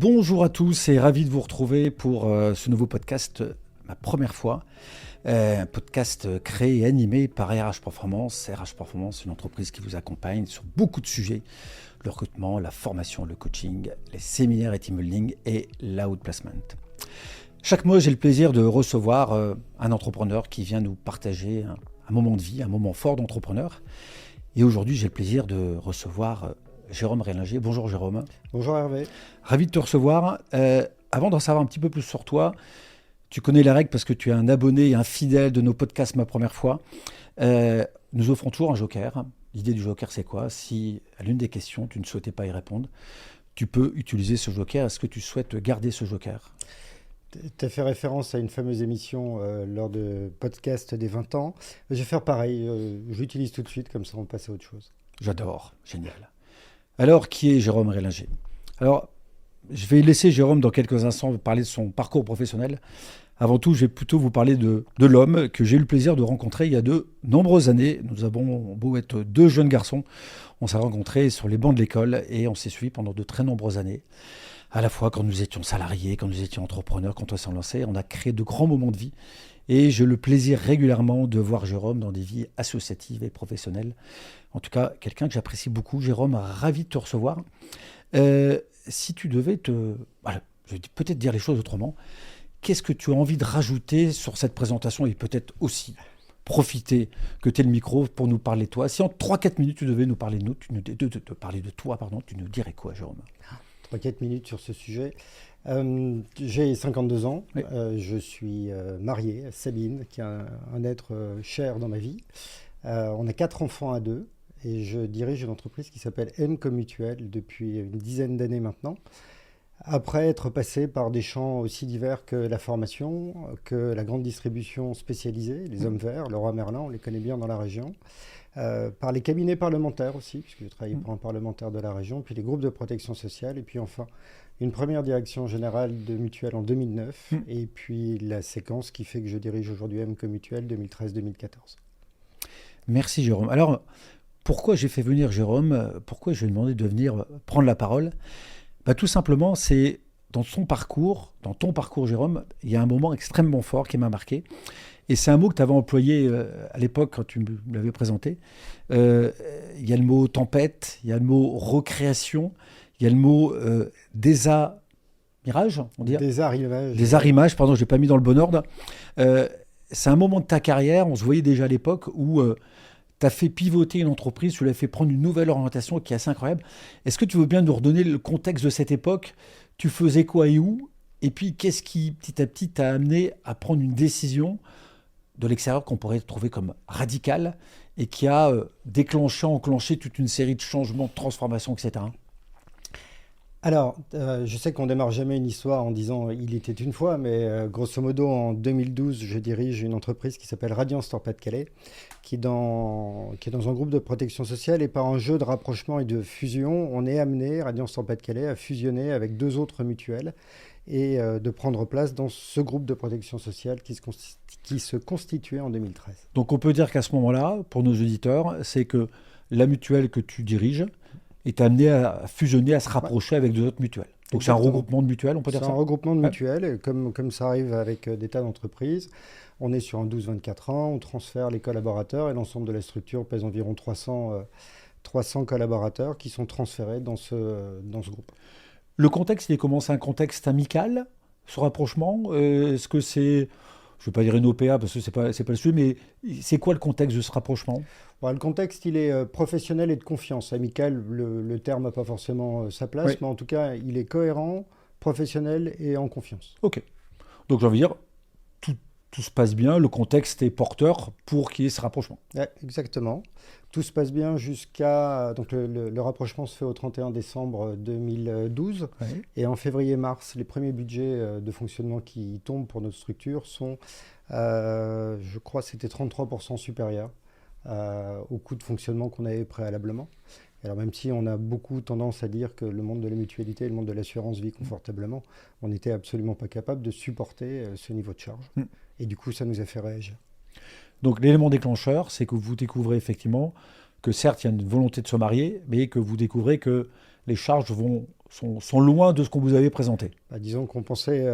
Bonjour à tous et ravi de vous retrouver pour ce nouveau podcast, ma première fois. Un podcast créé et animé par RH Performance. RH Performance, une entreprise qui vous accompagne sur beaucoup de sujets. Le recrutement, la formation, le coaching, les séminaires et team building et l'outplacement. Chaque mois, j'ai le plaisir de recevoir un entrepreneur qui vient nous partager un moment de vie, un moment fort d'entrepreneur. Et aujourd'hui, j'ai le plaisir de recevoir Jérôme Rélinger. Bonjour Jérôme. Bonjour Hervé. Ravi de te recevoir. Avant d'en savoir un petit peu plus sur toi, tu connais les règles parce que tu es un abonné et un fidèle de nos podcasts ma première fois. Nous offrons toujours un joker. L'idée du joker, c'est quoi? Si à l'une des questions, tu ne souhaitais pas y répondre, tu peux utiliser ce joker. Est-ce que tu souhaites garder ce joker? Tu as fait référence à une fameuse émission lors de podcast des 20 ans. Je vais faire pareil. J'utilise tout de suite, comme ça on passe à autre chose. J'adore. Génial. Alors, qui est Jérôme Rélinger? Alors, je vais laisser Jérôme dans quelques instants parler de son parcours professionnel. Avant tout, je vais plutôt vous parler de l'homme que j'ai eu le plaisir de rencontrer il y a de nombreuses années. Nous avons beau être deux jeunes garçons. On s'est rencontrés sur les bancs de l'école et on s'est suivis pendant de très nombreuses années. À la fois quand nous étions salariés, quand nous étions entrepreneurs, quand on s'est lancé, on a créé de grands moments de vie. Et j'ai le plaisir régulièrement de voir Jérôme dans des vies associatives et professionnelles. En tout cas, quelqu'un que j'apprécie beaucoup. Jérôme, ravi de te recevoir. Si tu devais voilà, je vais peut-être dire les choses autrement. Qu'est-ce que tu as envie de rajouter sur cette présentation et peut-être aussi profiter que tu aies le micro pour nous parler de toi? Si en 3-4 minutes tu devais nous parler de nous, parler de toi, tu nous dirais quoi, Jérôme? 3-4 minutes sur ce sujet. J'ai 52 ans. Oui. Je suis marié à Sabine, qui est un être cher dans ma vie. On a 4 enfants à 2 et je dirige une entreprise qui s'appelle M comme Mutuelle depuis une dizaine d'années maintenant. Après être passé par des champs aussi divers que la formation, que la grande distribution spécialisée, les hommes verts, Leroy Merlin, on les connaît bien dans la région, par les cabinets parlementaires aussi, puisque je travaille pour un parlementaire de la région, puis les groupes de protection sociale, et puis enfin une première direction générale de Mutuelle en 2009, et puis la séquence qui fait que je dirige aujourd'hui M comme Mutuelle 2013-2014. Merci Jérôme. Alors, pourquoi j'ai fait venir Jérôme? Pourquoi je lui ai demandé de venir prendre la parole? Tout simplement, c'est dans ton parcours, Jérôme, il y a un moment extrêmement fort qui m'a marqué. Et c'est un mot que tu avais employé à l'époque quand tu me l'avais présenté. Il y a le mot tempête, il y a le mot recréation, il y a le mot désarrimage, on dit. Désarrimage, pardon, je l'ai pas mis dans le bon ordre. C'est un moment de ta carrière, on se voyait déjà à l'époque où tu as fait pivoter une entreprise, tu l'as fait prendre une nouvelle orientation qui est assez incroyable. Est-ce que tu veux bien nous redonner le contexte de cette époque? Tu faisais quoi et où? Et puis, qu'est-ce qui, petit à petit, t'a amené à prendre une décision de l'extérieur qu'on pourrait trouver comme radicale et qui a enclenché toute une série de changements, de transformations, etc. Alors, je sais qu'on démarre jamais une histoire en disant « il était une fois », mais grosso modo, en 2012, je dirige une entreprise qui s'appelle Radiance Nord-Pas-de-Calais, qui est dans un groupe de protection sociale, et par un jeu de rapprochement et de fusion, on est amené, Radiance Nord-Pas-de-Calais, à fusionner avec 2 autres mutuelles et de prendre place dans ce groupe de protection sociale qui se constituait en 2013. Donc on peut dire qu'à ce moment-là, pour nos auditeurs, c'est que la mutuelle que tu diriges est amené à fusionner, à se rapprocher avec 2 autres mutuelles. Donc c'est un regroupement de mutuelles, on peut dire ça? C'est un regroupement de mutuelles, comme ça arrive avec des tas d'entreprises. On est sur un 12-24 ans, on transfère les collaborateurs et l'ensemble de la structure pèse environ 300 collaborateurs qui sont transférés dans ce groupe. Le contexte, il est comment? C'est un contexte amical, ce rapprochement? Est-ce que c'est, je ne vais pas dire une OPA parce que c'est pas le sujet, mais c'est quoi le contexte de ce rapprochement? Le contexte, il est professionnel et de confiance. Amical, le terme n'a pas forcément sa place, oui. Mais en tout cas, il est cohérent, professionnel et en confiance. Ok. Donc j'ai envie de dire, tout se passe bien, le contexte est porteur pour qu'il y ait ce rapprochement. Ouais, exactement. Tout se passe bien jusqu'à... Donc le rapprochement se fait au 31 décembre 2012. Ouais. Et en février-mars, les premiers budgets de fonctionnement qui tombent pour notre structure sont, je crois, c'était 33% supérieurs au coût de fonctionnement qu'on avait préalablement. Alors même si on a beaucoup tendance à dire que le monde de la mutualité et le monde de l'assurance vit confortablement, on n'était absolument pas capable de supporter ce niveau de charge. Et du coup, ça nous a fait réagir. Donc l'élément déclencheur, c'est que vous découvrez effectivement que certes, il y a une volonté de se marier, mais que vous découvrez que les charges sont loin de ce qu'on vous avait présenté. Bah, disons qu'on pensait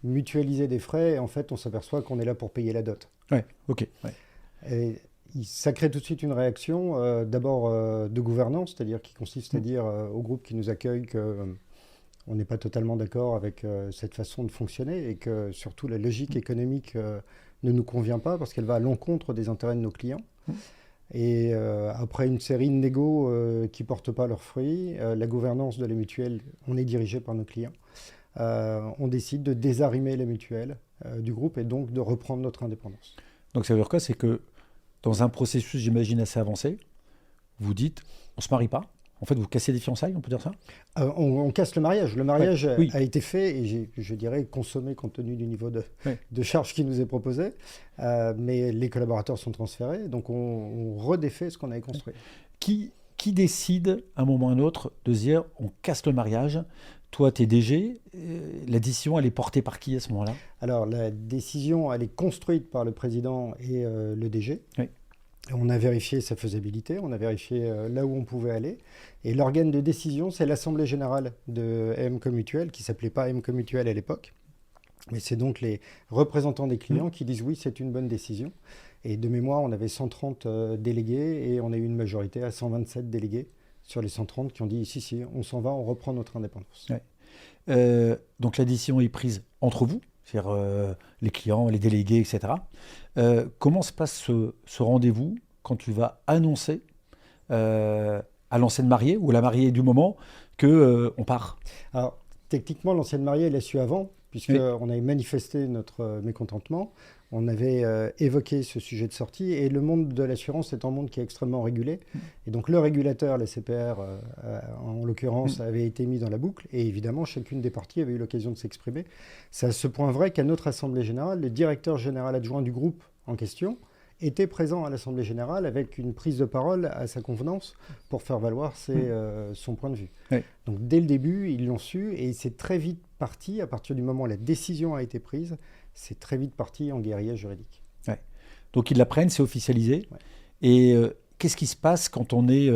mutualiser des frais et en fait on s'aperçoit qu'on est là pour payer la dot. Ouais, ok. Ouais. Et ça crée tout de suite une réaction, d'abord de gouvernance, c'est-à-dire qui consiste à dire au groupe qui nous accueille que on n'est pas totalement d'accord avec cette façon de fonctionner et que surtout la logique économique ne nous convient pas parce qu'elle va à l'encontre des intérêts de nos clients. Et après une série de négos qui ne portent pas leurs fruits, la gouvernance de la mutuelle, on est dirigé par nos clients. On décide de désarrimer la mutuelle du groupe et donc de reprendre notre indépendance. Donc ça veut dire quoi? C'est que dans un processus, j'imagine, assez avancé, vous dites, on ne se marie pas. En fait, vous cassez des fiançailles, on peut dire ça? On casse le mariage. Le mariage oui. a été fait et je dirais consommé compte tenu du niveau de charge qui nous est proposé. Mais les collaborateurs sont transférés, donc on redéfait ce qu'on avait construit. Qui décide, à un moment ou à un autre, de se dire, on casse le mariage? Toi, tu es DG. La décision, elle est portée par qui à ce moment-là? Alors, la décision, elle est construite par le président et le DG. Oui. On a vérifié sa faisabilité, on a vérifié là où on pouvait aller. Et l'organe de décision, c'est l'Assemblée générale de EMCO Mutuelle, qui ne s'appelait pas EMCO Mutuelle à l'époque. Mais c'est donc les représentants des clients qui disent oui, c'est une bonne décision. Et de mémoire, on avait 130 délégués et on a eu une majorité à 127 délégués sur les 130 qui ont dit si, on s'en va, on reprend notre indépendance. Ouais. Donc la décision est prise entre vous, c'est-à-dire les clients, les délégués, etc. Comment se passe ce rendez-vous quand tu vas annoncer à l'ancienne mariée ou à la mariée du moment qu'on part? Alors, techniquement, l'ancienne mariée, elle l'a su avant, puisqu'on avait manifesté notre mécontentement. On avait évoqué ce sujet de sortie et le monde de l'assurance est un monde qui est extrêmement régulé. Et donc le régulateur, la CPR en l'occurrence, avait été mis dans la boucle et évidemment chacune des parties avait eu l'occasion de s'exprimer. C'est à ce point vrai qu'à notre Assemblée générale, le directeur général adjoint du groupe en question était présent à l'Assemblée générale avec une prise de parole à sa convenance pour faire valoir son point de vue. Oui. Donc dès le début, ils l'ont su et c'est très vite parti, à partir du moment où la décision a été prise, c'est très vite parti en guérilla juridique. Ouais. Donc ils l'apprennent, c'est officialisé. Ouais. Et qu'est-ce qui se passe quand on est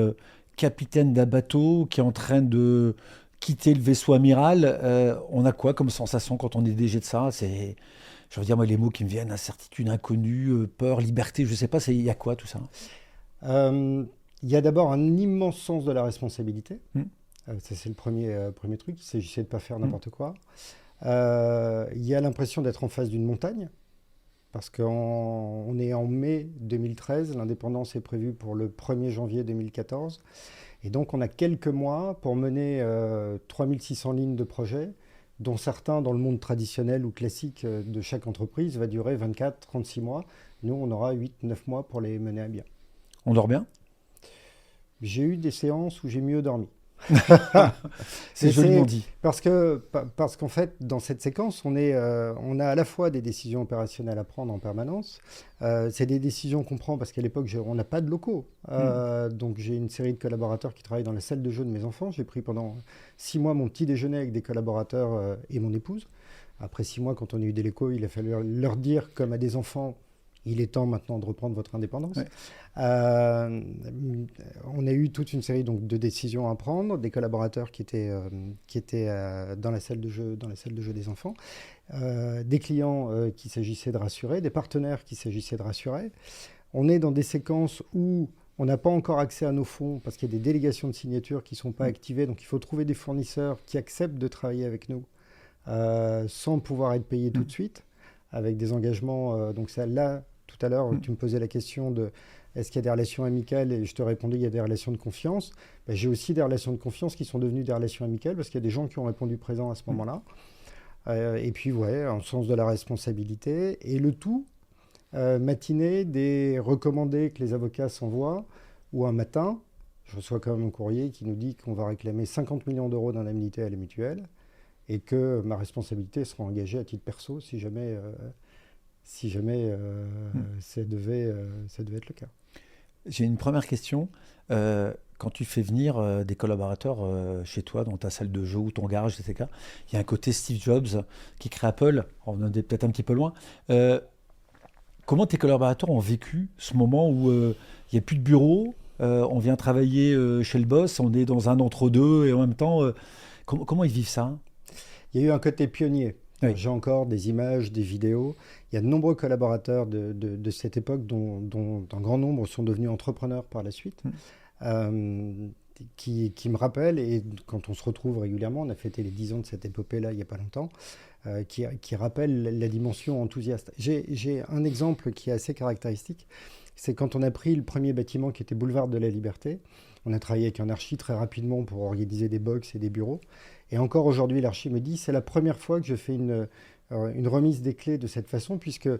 capitaine d'un bateau qui est en train de quitter le vaisseau amiral? On a quoi comme sensation quand on est DG de ça? C'est, je veux dire, moi, les mots qui me viennent, incertitude, inconnu, peur, liberté, je ne sais pas, il y a quoi tout ça? Il y a d'abord un immense sens de la responsabilité. Ça, c'est le premier truc. Il s'agissait de ne pas faire n'importe quoi. Il y a l'impression d'être en face d'une montagne, parce qu'on est en mai 2013, l'indépendance est prévue pour le 1er janvier 2014, et donc on a quelques mois pour mener 3600 lignes de projet, dont certains dans le monde traditionnel ou classique de chaque entreprise va durer 24-36 mois. Nous, on aura 8-9 mois pour les mener à bien. On dort bien? J'ai eu des séances où j'ai mieux dormi. C'est joliment dit. Parce qu'en fait, dans cette séquence, on a à la fois des décisions opérationnelles à prendre en permanence. C'est des décisions qu'on prend parce qu'à l'époque, on n'a pas de locaux. Donc, j'ai une série de collaborateurs qui travaillent dans la salle de jeu de mes enfants. J'ai pris pendant 6 mois mon petit déjeuner avec des collaborateurs et mon épouse. Après 6 mois, quand on a eu des locaux, il a fallu leur dire, comme à des enfants, il est temps maintenant de reprendre votre indépendance. Ouais. On a eu toute une série donc, de décisions à prendre, des collaborateurs qui étaient dans la salle de jeu des enfants, des clients qu'il s'agissait de rassurer, des partenaires qu'il s'agissait de rassurer. On est dans des séquences où on n'a pas encore accès à nos fonds parce qu'il y a des délégations de signature qui ne sont pas activées, donc il faut trouver des fournisseurs qui acceptent de travailler avec nous sans pouvoir être payés tout de suite, avec des engagements. Donc ça, là, tout à l'heure, tu me posais la question de est-ce qu'il y a des relations amicales et je te répondais il y a des relations de confiance. Ben, j'ai aussi des relations de confiance qui sont devenues des relations amicales parce qu'il y a des gens qui ont répondu présent à ce moment-là. Et puis, ouais, un sens de la responsabilité. Et le tout, matinée, des recommandés que les avocats s'envoient, ou un matin, je reçois quand même un courrier qui nous dit qu'on va réclamer 50 millions d'euros d'indemnité à la mutuelle et que ma responsabilité sera engagée à titre perso si jamais ça devait être le cas. J'ai une première question. Quand tu fais venir des collaborateurs chez toi, dans ta salle de jeu ou ton garage, etc., il y a un côté Steve Jobs qui crée Apple. On en est peut-être un petit peu loin. Comment tes collaborateurs ont vécu ce moment où il n'y a plus de bureau, on vient travailler chez le boss, on est dans un entre-deux et en même temps, comment ils vivent ça? Il y a eu un côté pionnier. Oui. J'ai encore des images, des vidéos. Il y a de nombreux collaborateurs de cette époque dont un grand nombre sont devenus entrepreneurs par la suite. Euh, qui me rappellent, et quand on se retrouve régulièrement, on a fêté les 10 ans de cette épopée-là il n'y a pas longtemps, qui rappelle la dimension enthousiaste. J'ai un exemple qui est assez caractéristique, c'est quand on a pris le premier bâtiment qui était Boulevard de la Liberté. On a travaillé avec un archi très rapidement pour organiser des box et des bureaux. Et encore aujourd'hui, l'archi me dit, c'est la première fois que je fais une remise des clés de cette façon, puisque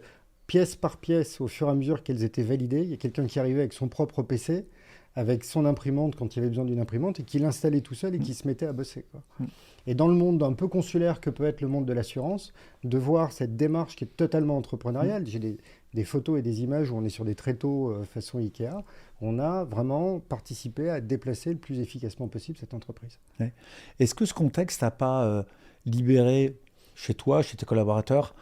pièce par pièce, au fur et à mesure qu'elles étaient validées, il y a quelqu'un qui arrivait avec son propre PC, avec son imprimante quand il y avait besoin d'une imprimante, et qui l'installait tout seul et qui se mettait à bosser, quoi. Et dans le monde un peu consulaire que peut être le monde de l'assurance, de voir cette démarche qui est totalement entrepreneuriale, j'ai des photos et des images où on est sur des tréteaux façon Ikea, on a vraiment participé à déplacer le plus efficacement possible cette entreprise. Ouais. Est-ce que ce contexte n'a pas libéré chez toi, chez tes collaborateurs,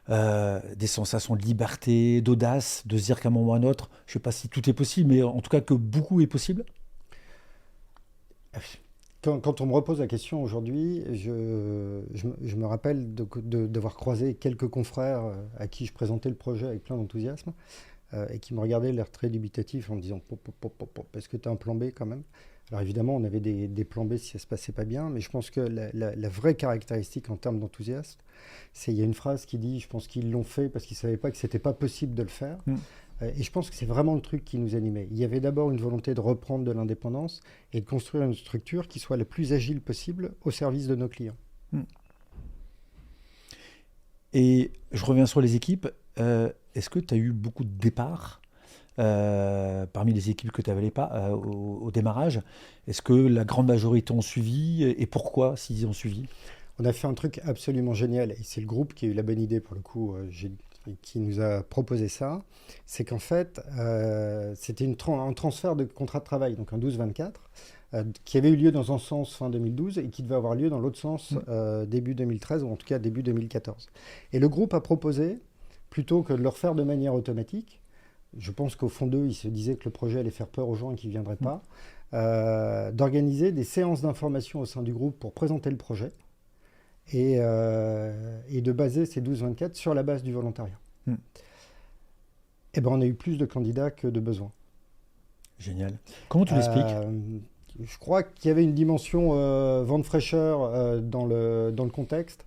des sensations de liberté, d'audace, de se dire qu'à un moment ou à un autre, je ne sais pas si tout est possible, mais en tout cas que beaucoup est possible? Quand on me repose la question aujourd'hui, je me rappelle d'avoir croisé quelques confrères à qui je présentais le projet avec plein d'enthousiasme et qui me regardaient l'air très dubitatif en me disant pop, pop, pop, pop, est-ce que tu as un plan B quand même? Alors évidemment, on avait des plans B si ça ne se passait pas bien, mais je pense que la vraie caractéristique en termes d'enthousiasme, c'est il y a une phrase qui dit, je pense qu'ils l'ont fait parce qu'ils ne savaient pas que ce n'était pas possible de le faire. Et je pense que c'est vraiment le truc qui nous animait. Il y avait d'abord une volonté de reprendre de l'indépendance et de construire une structure qui soit la plus agile possible au service de nos clients. Et je reviens sur les équipes. Est-ce que tu as eu beaucoup de départs parmi les équipes que tu avais au démarrage? Est-ce que la grande majorité ont suivi et pourquoi s'ils ont suivi? On a fait un truc absolument génial et c'est le groupe qui a eu la bonne idée pour le coup, qui nous a proposé ça. C'est qu'en fait, c'était un transfert de contrat de travail, donc un 12-24, qui avait eu lieu dans un sens fin 2012 et qui devait avoir lieu dans l'autre sens début 2013 ou en tout cas début 2014. Et le groupe a proposé, plutôt que de le refaire de manière automatique, je pense qu'au fond d'eux, ils se disaient que le projet allait faire peur aux gens et qu'ils ne viendraient pas, d'organiser des séances d'information au sein du groupe pour présenter le projet et de baser ces 12-24 sur la base du volontariat. Et ben, on a eu plus de candidats que de besoins. Génial. Comment tu l'expliques? Je crois qu'il y avait une dimension vent de fraîcheur dans le contexte.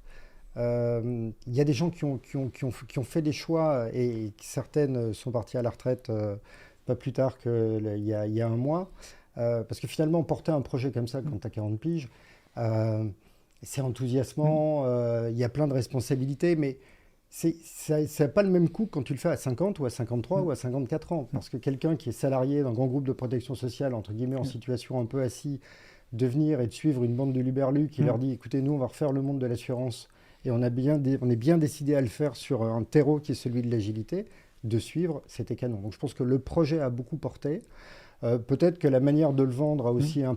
Il y a des gens qui ont fait des choix et certaines sont parties à la retraite pas plus tard qu'il y a un mois. Parce que finalement, porter un projet comme ça quand tu as 40 piges, c'est enthousiasmant, il y a plein de responsabilités, mais ça n'a pas le même coût quand tu le fais à 50 ou à 53 ou à 54 ans. Parce que quelqu'un qui est salarié d'un grand groupe de protection sociale, entre guillemets en situation un peu assis, de venir et de suivre une bande de luberlus qui leur dit, écoutez, nous, on va refaire le monde de l'assurance et on est bien décidé à le faire sur un terreau qui est celui de l'agilité, de suivre, c'était canon. Donc je pense que le projet a beaucoup porté. Peut-être que la manière de le vendre a aussi a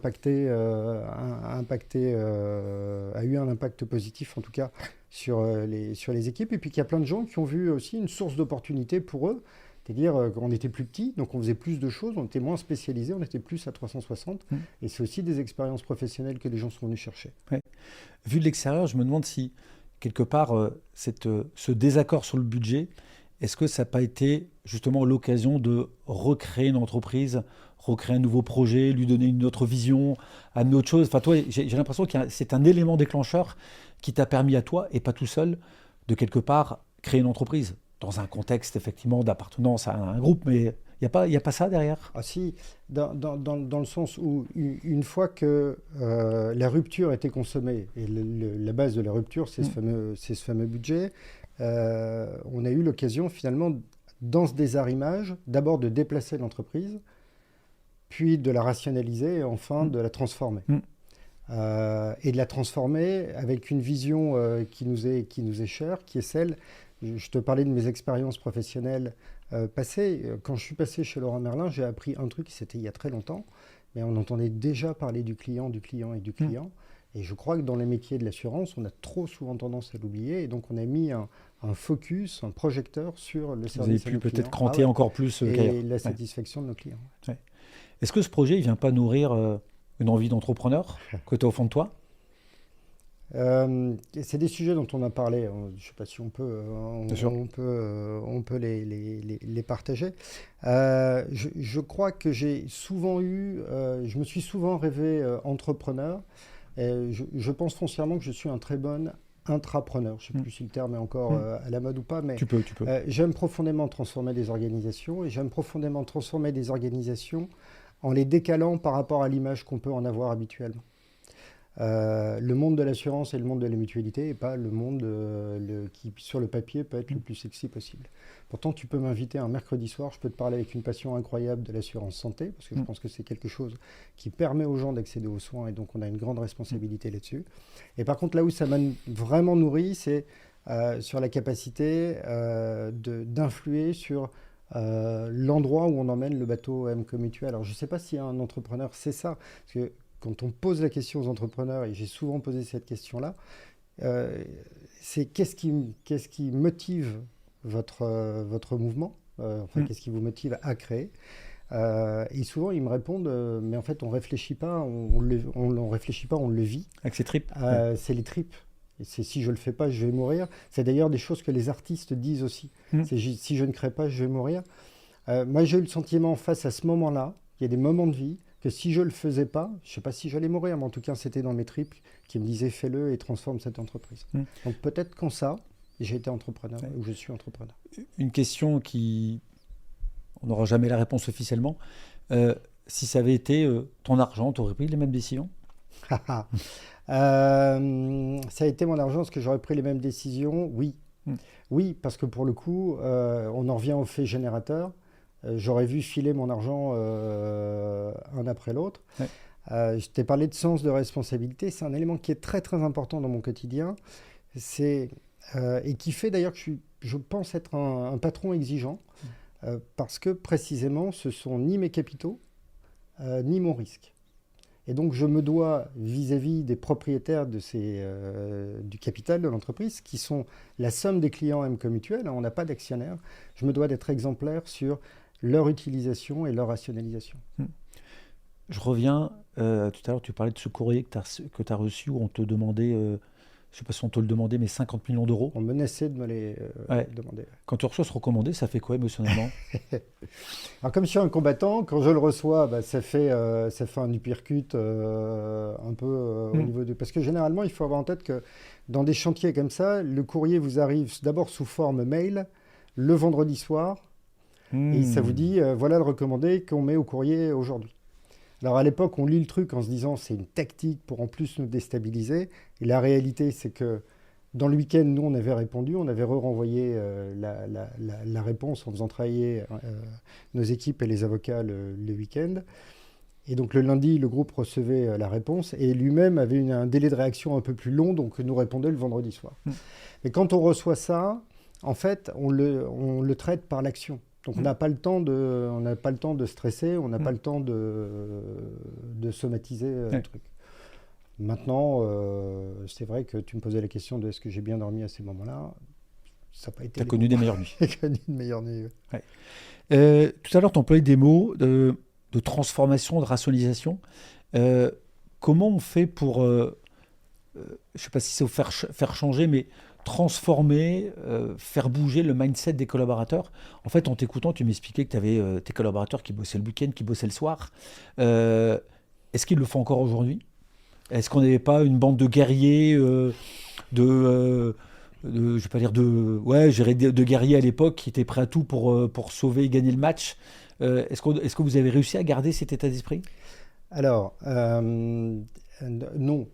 eu un impact positif, en tout cas, sur les équipes. Et puis qu'il y a plein de gens qui ont vu aussi une source d'opportunité pour eux. C'est-à-dire qu'on était plus petits, donc on faisait plus de choses, on était moins spécialisés, on était plus à 360. Et c'est aussi des expériences professionnelles que les gens sont venus chercher. Ouais. Vu de l'extérieur, je me demande si, quelque part, ce désaccord sur le budget, est-ce que ça n'a pas été justement l'occasion de recréer une entreprise, recréer un nouveau projet, lui donner une autre vision, amener autre chose? Enfin, toi, j'ai l'impression que c'est un élément déclencheur qui t'a permis à toi, et pas tout seul, de quelque part créer une entreprise, dans un contexte effectivement d'appartenance à un groupe, mais il n'y a pas ça derrière? Ah si, dans le sens où une fois que la rupture a été consommée, et la base de la rupture, c'est ce fameux budget, on a eu l'occasion finalement, dans ce désarrimage, d'abord de déplacer l'entreprise, puis de la rationaliser et enfin de la transformer. Et de la transformer avec une vision qui nous est chère, qui est celle, je te parlais de mes expériences professionnelles passées. Quand je suis passé chez Leroy Merlin, j'ai appris un truc, c'était il y a très longtemps, mais on entendait déjà parler du client et du client. Et je crois que dans les métiers de l'assurance, on a trop souvent tendance à l'oublier. Et donc, on a mis un focus, un projecteur sur le service à nos clients. Vous avez pu peut-être cranter encore plus et la satisfaction de nos clients. Ouais. Est-ce que ce projet, il vient pas nourrir une envie d'entrepreneur que tu as au fond de toi? C'est des sujets dont on a parlé. Je ne sais pas si on peut, Bien sûr. on peut les partager. Je crois que je me suis souvent rêvé entrepreneur. Et je pense foncièrement que je suis un très bon intrapreneur. Je ne sais plus si le terme est encore à la mode ou pas, mais Tu peux. j'aime profondément transformer des organisations et j'aime profondément transformer des organisations en les décalant par rapport à l'image qu'on peut en avoir habituellement. Le monde de l'assurance et le monde de la mutualité n'est pas le monde qui, sur le papier, peut être le plus sexy possible. Pourtant, tu peux m'inviter un mercredi soir, je peux te parler avec une passion incroyable de l'assurance santé, parce que je pense que c'est quelque chose qui permet aux gens d'accéder aux soins, et donc on a une grande responsabilité là-dessus. Et par contre, là où ça m'a vraiment nourri, c'est sur la capacité d'influer sur l'endroit où on emmène le bateau MCO Mutuel. Alors, je ne sais pas si un entrepreneur sait ça, parce que quand on pose la question aux entrepreneurs, et j'ai souvent posé cette question-là, c'est qu'est-ce qui motive votre mouvement, qu'est-ce qui vous motive à créer. Et souvent, ils me répondent, mais en fait, on ne réfléchit pas, on réfléchit pas, on le vit. Avec ses tripes. C'est les tripes. Et c'est si je ne le fais pas, je vais mourir. C'est d'ailleurs des choses que les artistes disent aussi. C'est si je ne crée pas, je vais mourir. Moi, j'ai eu le sentiment face à ce moment-là, il y a des moments de vie, que si je ne le faisais pas, je ne sais pas si j'allais mourir, mais en tout cas, c'était dans mes tripes qui me disaient fais-le et transforme cette entreprise. Donc peut-être qu'en ça, j'ai été entrepreneur, ou je suis entrepreneur. Une question qui, on n'aura jamais la réponse officiellement. Si ça avait été ton argent, tu aurais pris les mêmes décisions? Ça a été mon argent, est-ce que j'aurais pris les mêmes décisions? Oui. Oui, parce que pour le coup, on en revient au fait générateur. J'aurais vu filer mon argent un après l'autre. Je t'ai parlé de sens de responsabilité. C'est un élément qui est très très important dans mon quotidien. Et qui fait d'ailleurs que je pense être un patron exigeant. Parce que précisément, ce sont ni mes capitaux, ni mon risque. Et donc, je me dois, vis-à-vis des propriétaires du capital de l'entreprise, qui sont la somme des clients MCO Mutuel, on n'a pas d'actionnaire, je me dois d'être exemplaire sur leur utilisation et leur rationalisation. Je reviens, tout à l'heure, tu parlais de ce courrier que tu as reçu où on te demandait, je ne sais pas si on te le demandait, mais 50 millions d'euros. On menaçait de me les demander. Quand tu reçois ce recommandé, ça fait quoi émotionnellement? Alors, comme je suis un combattant, quand je le reçois, ça fait un uppercut un peu au niveau de... Parce que généralement, il faut avoir en tête que dans des chantiers comme ça, le courrier vous arrive d'abord sous forme mail, le vendredi soir, et ça vous dit, voilà le recommandé qu'on met au courrier aujourd'hui. Alors à l'époque, on lit le truc en se disant c'est une tactique pour en plus nous déstabiliser. Et la réalité, c'est que dans le week-end, nous, on avait répondu, on avait renvoyé la réponse en faisant travailler nos équipes et les avocats le week-end. Et donc le lundi, le groupe recevait la réponse et lui-même avait un délai de réaction un peu plus long, donc nous répondait le vendredi soir. Mais quand on reçoit ça, en fait, on le traite par l'action. Donc on n'a pas le temps de stresser, on n'a pas le temps de somatiser le truc. Maintenant, c'est vrai que tu me posais la question de est-ce que j'ai bien dormi à ces moments-là. Ça n'a pas été. Tu as connu des meilleures nuits. J'ai connu une meilleure nuit. Ouais. Tout à l'heure, tu employais des mots de transformation, de rationalisation. Comment on fait pour, je ne sais pas si c'est faire changer, mais transformer, faire bouger le mindset des collaborateurs? En fait, en t'écoutant, tu m'expliquais que tu avais tes collaborateurs qui bossaient le week-end, qui bossaient le soir. Est-ce qu'ils le font encore aujourd'hui? Est-ce qu'on n'avait pas une bande de guerriers, je vais pas dire de guerriers à l'époque qui étaient prêts à tout pour sauver et gagner le match? Est-ce que vous avez réussi à garder cet état d'esprit? Alors, non.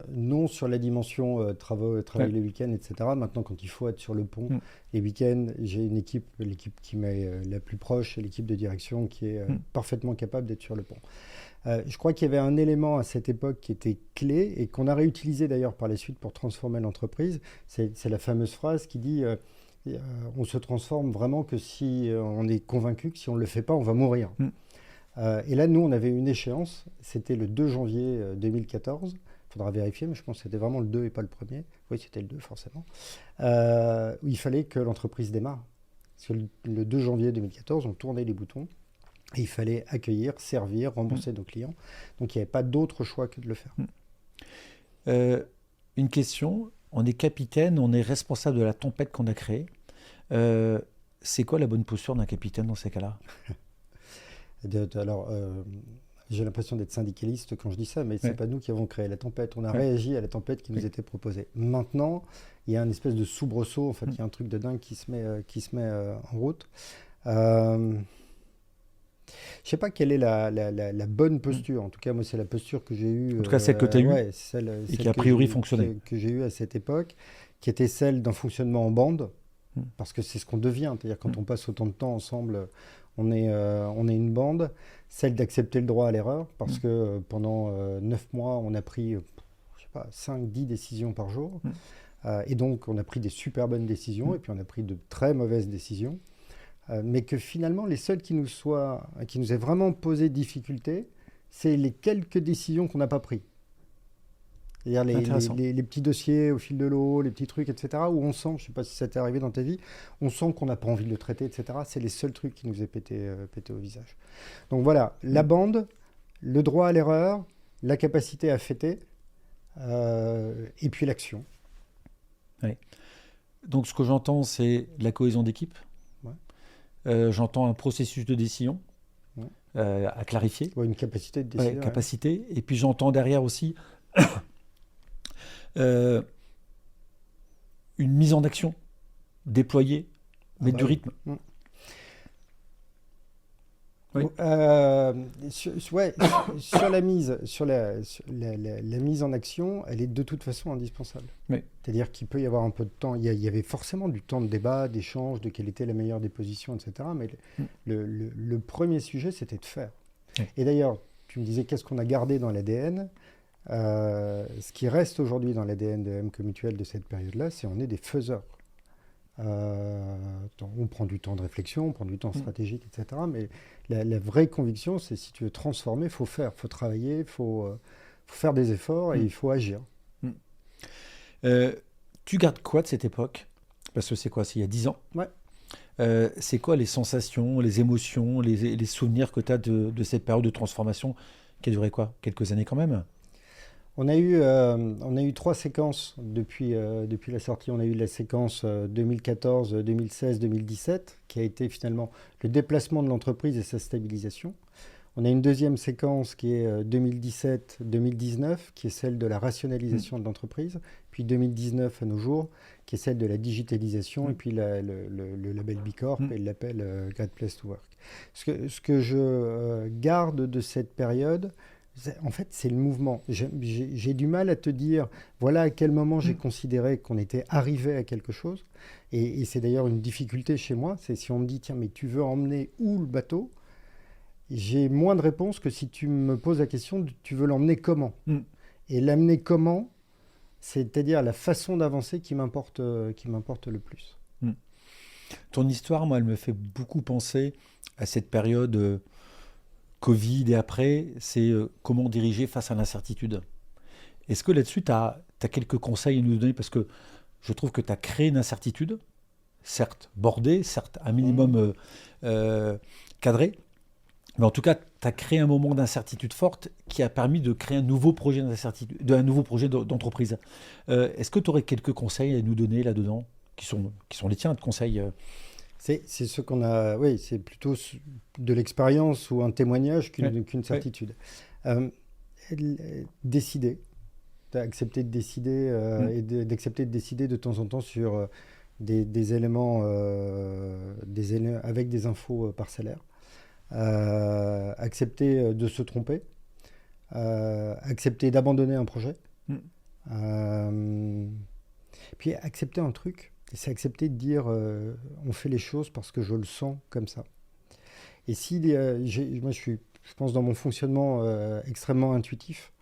Non sur la dimension travail le week-end, etc. Maintenant, quand il faut être sur le pont les week-ends, j'ai l'équipe qui m'est la plus proche, l'équipe de direction qui est parfaitement capable d'être sur le pont. Je crois qu'il y avait un élément à cette époque qui était clé et qu'on a réutilisé d'ailleurs par la suite pour transformer l'entreprise. C'est la fameuse phrase qui dit on se transforme vraiment que si on est convaincu que si on ne le fait pas, on va mourir. Et là, nous, on avait une échéance, c'était le 2 janvier 2014. Il faudra vérifier, mais je pense que c'était vraiment le 2 et pas le 1er. Oui, c'était le 2, forcément. Où il fallait que l'entreprise démarre. Parce que le 2 janvier 2014, on tournait les boutons. Et il fallait accueillir, servir, rembourser nos clients. Donc il n'y avait pas d'autre choix que de le faire. Une question, on est capitaine, on est responsable de la tempête qu'on a créée. C'est quoi la bonne posture d'un capitaine dans ces cas-là? Alors, j'ai l'impression d'être syndicaliste quand je dis ça, mais ce n'est Ouais. pas nous qui avons créé la tempête. On a Ouais. réagi à la tempête qui nous Oui. était proposée. Maintenant, il y a une espèce de soubresaut, en fait, Mm. il y a un truc de dingue qui se met en route. Euh, je ne sais pas quelle est la bonne posture. En tout cas, moi, c'est la posture que j'ai eue. En tout cas, celle que tu as eue Ouais, et qui a priori fonctionnait. que j'ai eue à cette époque, qui était celle d'un fonctionnement en bande, Mm. parce que c'est ce qu'on devient. C'est-à-dire, quand Mm. on passe autant de temps ensemble, on est une bande. Celle d'accepter le droit à l'erreur, parce que pendant 9 mois, on a pris, je sais pas, 5-10 décisions par jour. Et donc, on a pris des super bonnes décisions, et puis on a pris de très mauvaises décisions. Mais que finalement, les seuls qui nous aient vraiment posé difficulté, c'est les quelques décisions qu'on n'a pas prises. C'est-à-dire Intéressant. les petits dossiers au fil de l'eau, les petits trucs, etc., où on sent, je ne sais pas si ça t'est arrivé dans ta vie, on sent qu'on n'a pas envie de le traiter, etc. C'est les seuls trucs qui nous aient pété au visage. Donc voilà, la bande, le droit à l'erreur, la capacité à fêter, et puis l'action. Donc, ce que j'entends, c'est la cohésion d'équipe. Ouais. J'entends un processus de décision Ouais. à clarifier, Ouais, une capacité de décider. capacité. Et puis, j'entends derrière aussi euh, une mise en action, déployer, mettre du oui. rythme. Oui. Sur la mise, sur la mise en action, elle est de toute façon indispensable. Oui. C'est-à-dire qu'il peut y avoir un peu de temps. Il y avait forcément du temps de débat, d'échange, de quelle était la meilleure des positions, etc. Mais le premier sujet, c'était de faire. Oui. Et d'ailleurs, tu me disais qu'est-ce qu'on a gardé dans l'ADN. Ce qui reste aujourd'hui dans l'ADN de MCO Mutuel de cette période-là, c'est on est des faiseurs. On prend du temps de réflexion, on prend du temps stratégique, etc. Mais la vraie conviction, c'est si tu veux transformer, il faut faire, il faut travailler, il faut faire des efforts et il faut agir. Tu gardes quoi de cette époque? Parce que c'est quoi? C'est il y a 10 ans. Ouais. C'est quoi les sensations, les émotions, les souvenirs que tu as de cette période de transformation qui a duré quoi? Quelques années quand même? On a eu 3 séquences depuis la sortie. On a eu la séquence 2014, 2016, 2017, qui a été finalement le déplacement de l'entreprise et sa stabilisation. On a une deuxième séquence qui est 2017-2019, qui est celle de la rationalisation de l'entreprise. Puis 2019 à nos jours, qui est celle de la digitalisation. Et puis le label B Corp et le label Great Place to Work. Ce que je garde de cette période, en fait, c'est le mouvement. J'ai du mal à te dire, voilà à quel moment j'ai considéré qu'on était arrivé à quelque chose. Et c'est d'ailleurs une difficulté chez moi. C'est si on me dit, tiens, mais tu veux emmener où le bateau? J'ai moins de réponses que si tu me poses la question, tu veux l'emmener comment? Et l'amener comment, c'est-à-dire la façon d'avancer qui m'importe le plus. Ton histoire, moi, elle me fait beaucoup penser à cette période Covid et après, c'est comment diriger face à l'incertitude. Est-ce que là-dessus, tu as quelques conseils à nous donner? Parce que je trouve que tu as créé une incertitude, certes bordée, certes un minimum cadré, mais en tout cas, tu as créé un moment d'incertitude forte qui a permis de créer un nouveau projet d'entreprise. Est-ce que tu aurais quelques conseils à nous donner là-dedans, qui sont les tiens de conseils C'est ce qu'on a, oui, c'est plutôt de l'expérience ou un témoignage qu'une certitude. Décider, accepter de décider et d'accepter de décider de temps en temps sur des éléments, avec des infos parcellaires. Accepter de se tromper, accepter d'abandonner un projet, puis accepter un truc. C'est accepter de dire on fait les choses parce que je le sens comme ça. Et si moi je pense dans mon fonctionnement extrêmement intuitif.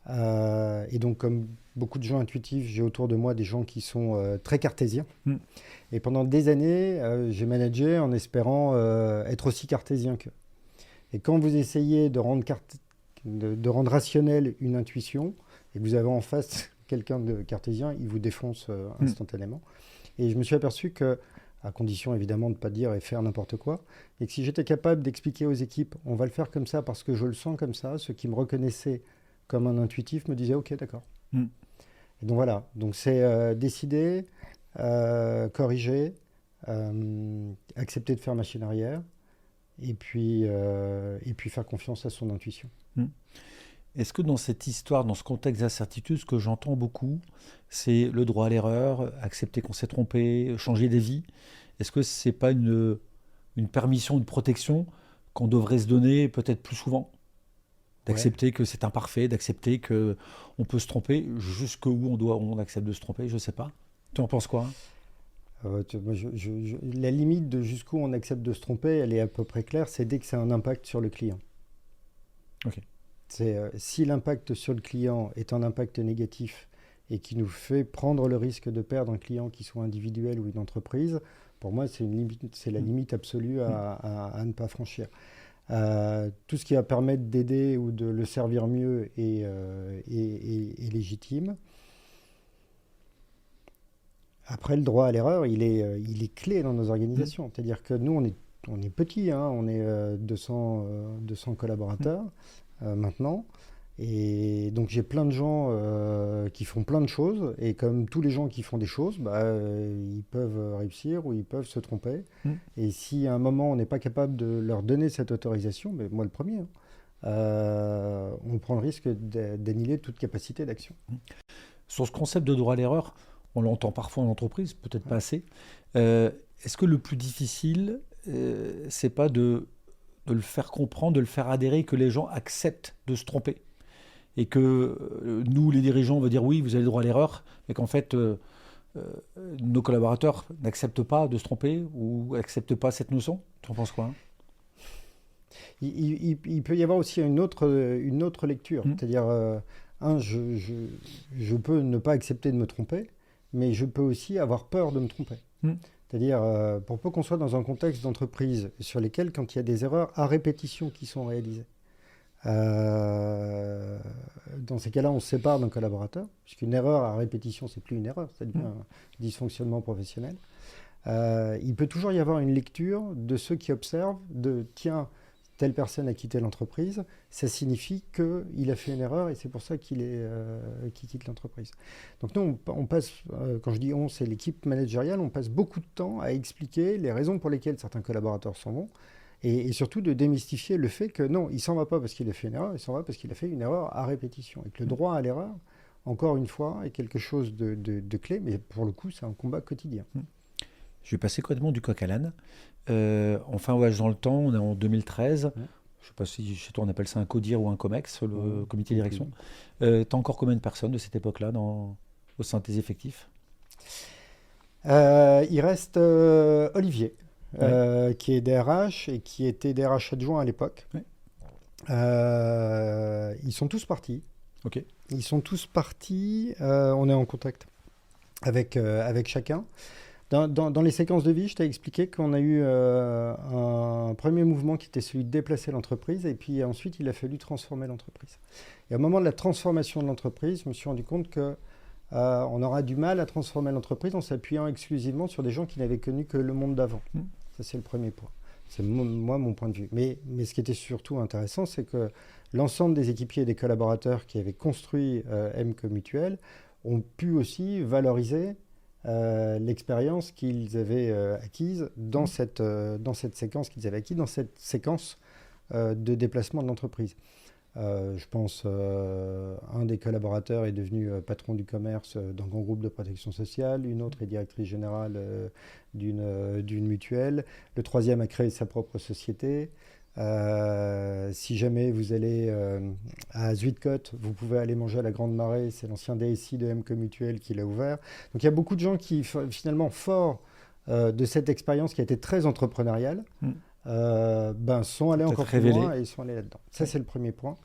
Et donc comme beaucoup de gens intuitifs, j'ai autour de moi des gens qui sont très cartésiens. Et pendant des années, j'ai managé en espérant être aussi cartésien qu'eux. Et quand vous essayez de rendre rationnel une intuition, et que vous avez en face quelqu'un de cartésien, il vous défonce instantanément. Et je me suis aperçu que à condition évidemment de ne pas dire et faire n'importe quoi. Et que si j'étais capable d'expliquer aux équipes, on va le faire comme ça parce que je le sens comme ça, ceux qui me reconnaissaient comme un intuitif me disaient ok, d'accord. Et donc voilà, donc c'est décider, corriger, accepter de faire machine arrière et puis faire confiance à son intuition. Est-ce que dans cette histoire, dans ce contexte d'incertitude, ce que j'entends beaucoup, c'est le droit à l'erreur, accepter qu'on s'est trompé, changer des vies? Est-ce que c'est pas une permission, une protection qu'on devrait se donner peut-être plus souvent? D'accepter que c'est imparfait, d'accepter qu'on peut se tromper, jusqu'où on accepte de se tromper, je ne sais pas. Tu en penses quoi? La limite de jusqu'où on accepte de se tromper, elle est à peu près claire, c'est dès que ça a un impact sur le client. Ok. Si l'impact sur le client est un impact négatif et qui nous fait prendre le risque de perdre un client qui soit individuel ou une entreprise, pour moi, c'est la limite absolue à ne pas franchir. Tout ce qui va permettre d'aider ou de le servir mieux est légitime. Après, le droit à l'erreur, il est clé dans nos organisations. C'est-à-dire que nous, on est petits, hein, on est 200 collaborateurs maintenant. Et donc, j'ai plein de gens qui font plein de choses. Et comme tous les gens qui font des choses, ils peuvent réussir ou ils peuvent se tromper. Et si à un moment, on n'est pas capable de leur donner cette autorisation, moi le premier, on prend le risque d'annihiler toute capacité d'action. Sur ce concept de droit à l'erreur, on l'entend parfois en entreprise, peut-être pas assez. Est-ce que le plus difficile, c'est pas de le faire comprendre, de le faire adhérer, que les gens acceptent de se tromper? Et que nous, les dirigeants, on va dire oui, vous avez le droit à l'erreur, mais qu'en fait, nos collaborateurs n'acceptent pas de se tromper ou n'acceptent pas cette notion? Tu en penses quoi? Il peut y avoir aussi une autre lecture. C'est-à-dire, je peux ne pas accepter de me tromper, mais je peux aussi avoir peur de me tromper. C'est-à-dire, pour peu qu'on soit dans un contexte d'entreprise sur lesquels, quand il y a des erreurs à répétition qui sont réalisées, dans ces cas-là, on se sépare d'un collaborateur, puisqu'une erreur à répétition, c'est plus une erreur, ça devient un dysfonctionnement professionnel. Il peut toujours y avoir une lecture de ceux qui observent, tiens, telle personne a quitté l'entreprise, ça signifie qu'il a fait une erreur et c'est pour ça qu'il quitte l'entreprise. Donc nous, on passe, quand je dis on, c'est l'équipe managériale, on passe beaucoup de temps à expliquer les raisons pour lesquelles certains collaborateurs s'en vont et surtout de démystifier le fait que non, il ne s'en va pas parce qu'il a fait une erreur, il s'en va parce qu'il a fait une erreur à répétition. Et que le droit à l'erreur, encore une fois, est quelque chose de clé, mais pour le coup, c'est un combat quotidien. Je vais passer complètement du coq à l'âne. On fait un voyage dans le temps, on est en 2013. Je ne sais pas si chez toi on appelle ça un CODIR ou un COMEX, le comité de direction. Tu as encore combien de personnes de cette époque-là au sein de tes effectifs? Il reste Olivier, qui est DRH et qui était DRH adjoint à l'époque. Ils sont tous partis. Okay. Ils sont tous partis. On est en contact avec chacun. Dans les séquences de vie, je t'ai expliqué qu'on a eu un premier mouvement qui était celui de déplacer l'entreprise et puis ensuite il a fallu transformer l'entreprise. Et au moment de la transformation de l'entreprise, je me suis rendu compte qu'on aura du mal à transformer l'entreprise en s'appuyant exclusivement sur des gens qui n'avaient connu que le monde d'avant. Ça, c'est le premier point. C'est moi mon point de vue. Mais ce qui était surtout intéressant, c'est que l'ensemble des équipiers et des collaborateurs qui avaient construit MCO Mutuel ont pu aussi valoriser l'expérience qu'ils avaient acquise dans cette séquence qu'ils avaient acquise, dans cette séquence de déplacement de l'entreprise. Je pense un des collaborateurs est devenu patron du commerce d'un grand groupe de protection sociale, une autre est directrice générale d'une mutuelle, le troisième a créé sa propre société. Si jamais vous allez à Zuidcote, vous pouvez aller manger à la Grande Marée, c'est l'ancien DSI de MCO Mutuel qui l'a ouvert. Donc il y a beaucoup de gens qui, finalement, forts de cette expérience qui a été très entrepreneuriale, sont allés encore plus loin et sont allés là-dedans. Ça, c'est le premier point.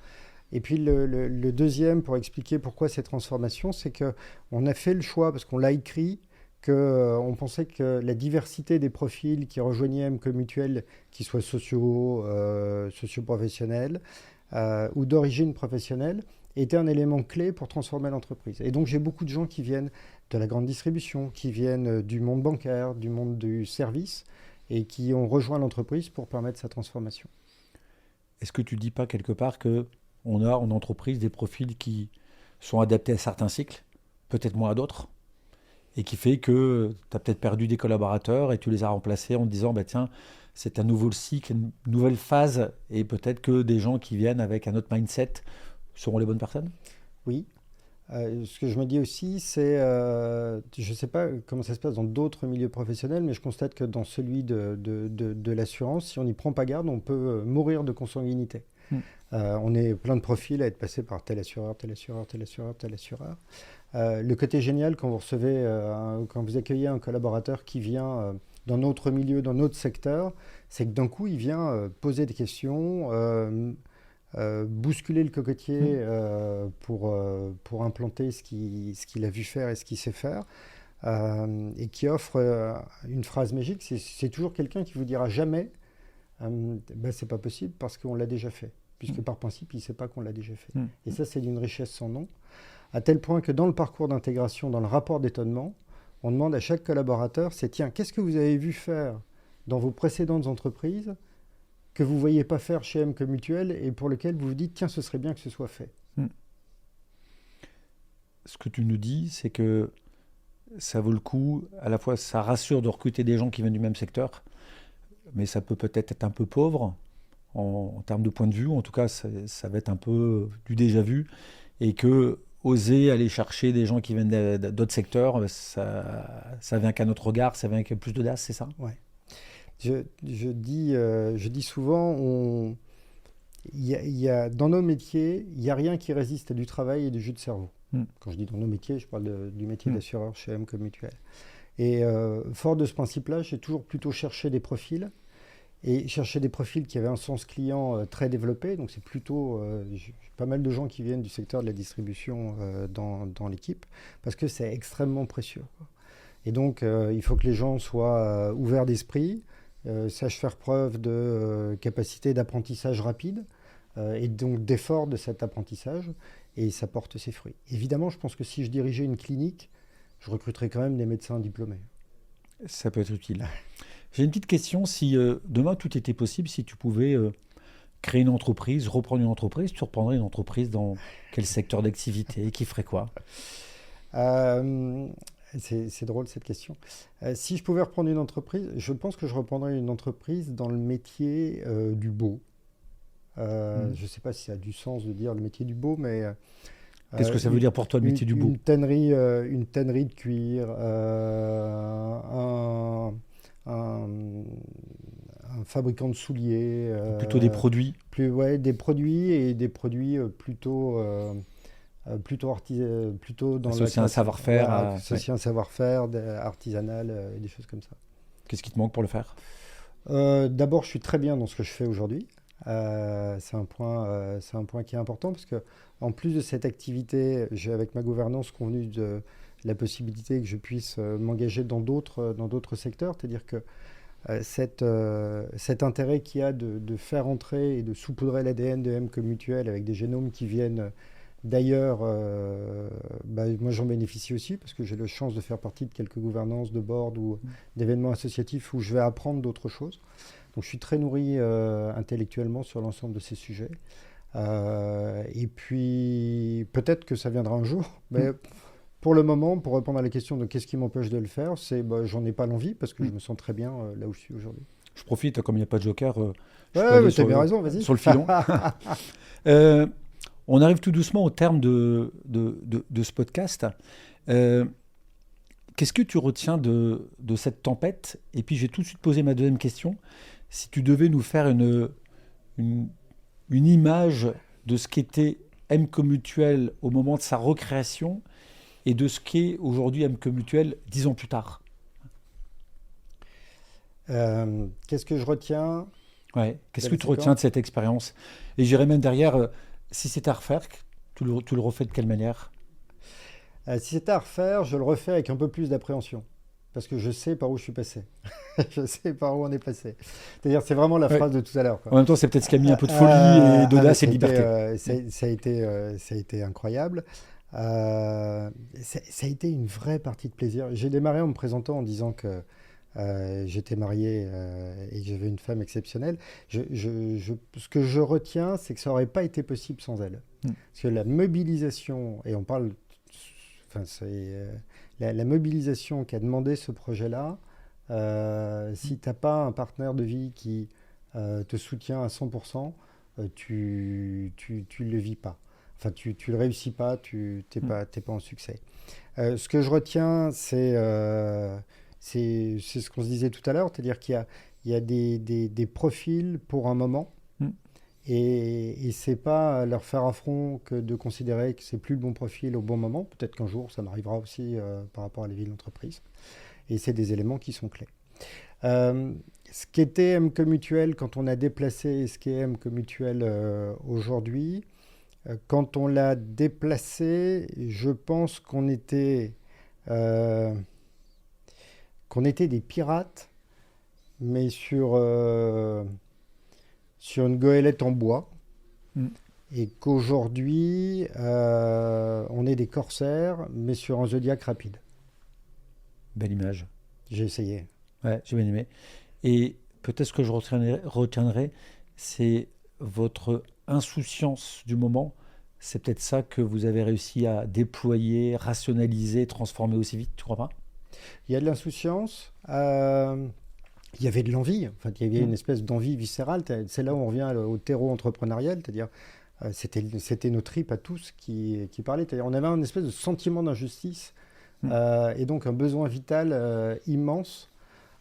Et puis le deuxième, pour expliquer pourquoi cette transformation, c'est qu'on a fait le choix, parce qu'on l'a écrit, qu'on pensait que la diversité des profils qui rejoignaient MCO Mutuel, qu'ils soient sociaux, socio-professionnels ou d'origine professionnelle, était un élément clé pour transformer l'entreprise. Et donc j'ai beaucoup de gens qui viennent de la grande distribution, qui viennent du monde bancaire, du monde du service, et qui ont rejoint l'entreprise pour permettre sa transformation. Est-ce que tu ne dis pas quelque part qu'on a en entreprise des profils qui sont adaptés à certains cycles, peut-être moins à d'autres, et qui fait que tu as peut-être perdu des collaborateurs et tu les as remplacés en te disant bah, tiens, c'est un nouveau cycle, une nouvelle phase, et peut-être que des gens qui viennent avec un autre mindset seront les bonnes personnes? Oui. Ce que je me dis aussi, c'est, je ne sais pas comment ça se passe dans d'autres milieux professionnels, mais je constate que dans celui de l'assurance, si on n'y prend pas garde, on peut mourir de consanguinité. On est plein de profils à être passés par tel assureur, tel assureur, tel assureur, tel assureur. Le côté génial quand vous recevez, quand vous accueillez un collaborateur qui vient dans notre milieu, dans notre secteur, c'est que d'un coup, il vient poser des questions, bousculer le cocotier pour implanter ce qu'il a vu faire et ce qu'il sait faire, et qui offre une phrase magique. C'est toujours quelqu'un qui vous dira jamais c'est pas possible parce qu'on l'a déjà fait, puisque par principe il ne sait pas qu'on l'a déjà fait. Et ça, c'est d'une richesse sans nom, à tel point que dans le parcours d'intégration, dans le rapport d'étonnement, on demande à chaque collaborateur, c'est tiens, qu'est-ce que vous avez vu faire dans vos précédentes entreprises que vous ne voyez pas faire chez MCO Mutuel et pour lequel vous vous dites, tiens, ce serait bien que ce soit fait. Ce que tu nous dis, c'est que ça vaut le coup, à la fois ça rassure de recruter des gens qui viennent du même secteur, mais ça peut peut-être être un peu pauvre en termes de point de vue, en tout cas ça va être un peu du déjà vu, et que oser aller chercher des gens qui viennent d'autres secteurs, ça vient qu'à notre regard, ça vient avec plus d'audace, c'est ça? Ouais. Je dis souvent, dans nos métiers, il n'y a rien qui résiste à du travail et du jus de cerveau. Quand je dis dans nos métiers, je parle du métier d'assureur chez MCO Mutuel. Et fort de ce principe-là, j'ai toujours plutôt cherché des profils, et chercher des profils qui avaient un sens client très développé. Donc c'est plutôt j'ai pas mal de gens qui viennent du secteur de la distribution dans l'équipe, parce que c'est extrêmement précieux, quoi. Et donc il faut que les gens soient ouverts d'esprit, sachent faire preuve de capacité d'apprentissage rapide, et donc d'effort de cet apprentissage, et ça porte ses fruits. Évidemment, je pense que si je dirigeais une clinique, je recruterais quand même des médecins diplômés. Ça peut être utile. J'ai une petite question. Si demain tout était possible, si tu pouvais créer une entreprise, reprendre une entreprise, tu reprendrais une entreprise dans quel secteur d'activité? Qui ferait quoi? C'est drôle cette question. Si je pouvais reprendre une entreprise, je pense que je reprendrais une entreprise dans le métier du beau. Je ne sais pas si ça a du sens de dire le métier du beau, mais... Qu'est-ce que ça veut dire pour toi, le métier du beau? Une tannerie de cuir, un fabricant de souliers. Plutôt des produits? Des produits, et des produits plutôt dans associé à un savoir-faire. Associé à un savoir-faire artisanal, des choses comme ça. Qu'est-ce qui te manque pour le faire? D'abord, je suis très bien dans ce que je fais aujourd'hui. C'est un point qui est important, parce que en plus de cette activité, j'ai avec ma gouvernance convenu de la possibilité que je puisse m'engager dans d'autres secteurs, c'est-à-dire que cet intérêt qu'il y a de faire entrer et de saupoudrer l'ADN de MCO Mutuel avec des génomes qui viennent d'ailleurs, moi j'en bénéficie aussi, parce que j'ai la chance de faire partie de quelques gouvernances de board ou d'événements associatifs où je vais apprendre d'autres choses. Donc je suis très nourri intellectuellement sur l'ensemble de ces sujets. Et puis peut-être que ça viendra un jour, mais pour le moment, pour répondre à la question de qu'est-ce qui m'empêche de le faire, c'est j'en ai pas l'envie, parce que je me sens très bien là où je suis aujourd'hui. Je profite, comme il n'y a pas de joker, tu as bien raison, vas-y. Sur le filon. On arrive tout doucement au terme de ce podcast. Qu'est-ce que tu retiens de cette tempête? Et puis, je vais tout de suite poser ma deuxième question. Si tu devais nous faire une image de ce qu'était MCO Mutuel au moment de sa recréation et de ce qu'est aujourd'hui MCO Mutuel 10 ans plus tard. Qu'est-ce que je retiens? Qu'est-ce que tu retiens de cette expérience? Et j'irais même derrière, si c'était à refaire, tu le refais de quelle manière? Si c'était à refaire, je le refais avec un peu plus d'appréhension. parce que je sais par où je suis passé. Je sais par où on est passé. C'est-à-dire, c'est vraiment la phrase de tout à l'heure, quoi. En même temps, c'est peut-être ce qui a mis un peu de folie et d'audace et de liberté. Ça a été incroyable. Ça a été une vraie partie de plaisir. J'ai démarré en me présentant en disant que j'étais marié et que j'avais une femme exceptionnelle. Ce que je retiens, c'est que ça n'aurait pas été possible sans elle. Parce que la mobilisation, et on parle, enfin, la mobilisation qu'a demandé ce projet-là, si tu n'as pas un partenaire de vie qui te soutient à 100%, tu ne le vis pas. Enfin, tu le réussis pas, tu n'es pas en succès. Ce que je retiens, c'est ce qu'on se disait tout à l'heure, c'est-à-dire qu'il y a des profils pour un moment, et c'est pas leur faire affront que de considérer que c'est plus le bon profil au bon moment. Peut-être qu'un jour, ça m'arrivera aussi par rapport à la vie de l'entreprise. Et c'est des éléments qui sont clés. Ce qu'était MCO Mutuel quand on a déplacé ce qu'est MCO Mutuel aujourd'hui, quand on l'a déplacé, je pense qu'on était des pirates, mais sur une goélette en bois, et qu'aujourd'hui, on est des corsaires, mais sur un zodiaque rapide. Belle image. J'ai essayé. Ouais, j'ai bien aimé. Et peut-être ce que je retiendrai, c'est votre insouciance du moment. C'est peut-être ça que vous avez réussi à déployer, rationaliser, transformer aussi vite, tu crois pas? Il y a de l'insouciance, il y avait de l'envie, en fait, il y avait une espèce d'envie viscérale. C'est là où on revient au terreau entrepreneurial, c'est-à-dire c'était nos tripes à tous qui parlaient. C'est-à-dire on avait un espèce de sentiment d'injustice et donc un besoin vital immense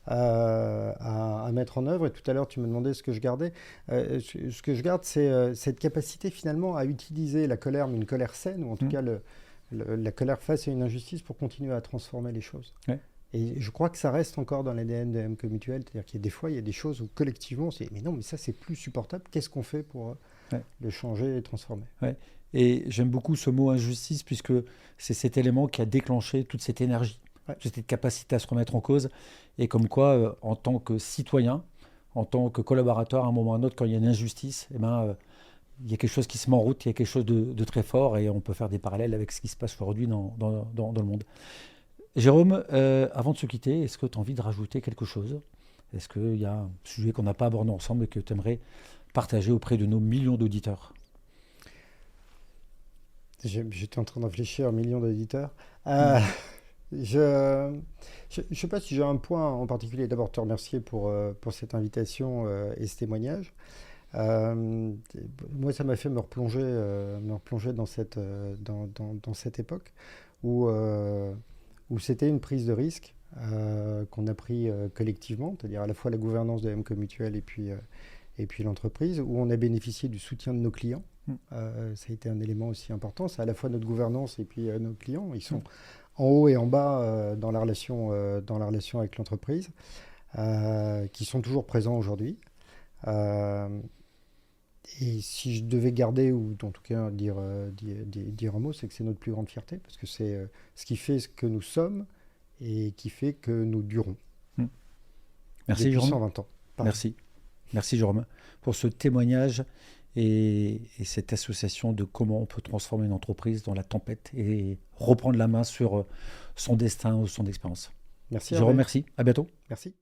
à mettre en œuvre. Et tout à l'heure, tu me demandais ce que je gardais. Ce que je garde, c'est cette capacité finalement à utiliser la colère, mais une colère saine, ou en tout cas la colère face à une injustice pour continuer à transformer les choses. Ouais. Et je crois que ça reste encore dans l'ADN de MCO Mutuel, c'est-à-dire qu'il y a des fois, il y a des choses où collectivement, on se dit « mais non, mais ça, c'est plus supportable, qu'est-ce qu'on fait pour le changer et transformer ?» Ouais. Et j'aime beaucoup ce mot injustice, puisque c'est cet élément qui a déclenché toute cette énergie, toute cette capacité à se remettre en cause, et comme quoi, en tant que citoyen, en tant que collaborateur, à un moment ou à un autre, quand il y a une injustice, il y a quelque chose qui se met en route, il y a quelque chose de très fort, et on peut faire des parallèles avec ce qui se passe aujourd'hui dans le monde. Jérôme, avant de se quitter, est-ce que tu as envie de rajouter quelque chose? Est-ce qu'il y a un sujet qu'on n'a pas abordé ensemble et que tu aimerais partager auprès de nos millions d'auditeurs? J'étais en train de réfléchir à millions d'auditeurs. Je ne sais pas si j'ai un point en particulier. D'abord, te remercier pour cette invitation et ce témoignage. Moi, ça m'a fait me replonger dans cette époque où c'était une prise de risque qu'on a pris collectivement, c'est-à-dire à la fois la gouvernance de MCO Mutuel et puis l'entreprise, où on a bénéficié du soutien de nos clients. Ça a été un élément aussi important. C'est à la fois notre gouvernance et puis nos clients. Ils sont en haut et en bas dans la relation avec l'entreprise, qui sont toujours présents aujourd'hui. Et si je devais garder, ou en tout cas dire un mot, c'est que c'est notre plus grande fierté, parce que c'est ce qui fait ce que nous sommes et qui fait que nous durons. Merci depuis Jérôme. 120 ans. Pardon. Merci Jérôme pour ce témoignage et cette association de comment on peut transformer une entreprise dans la tempête et reprendre la main sur son destin ou son expérience. Merci Jérôme, merci. À bientôt. Merci.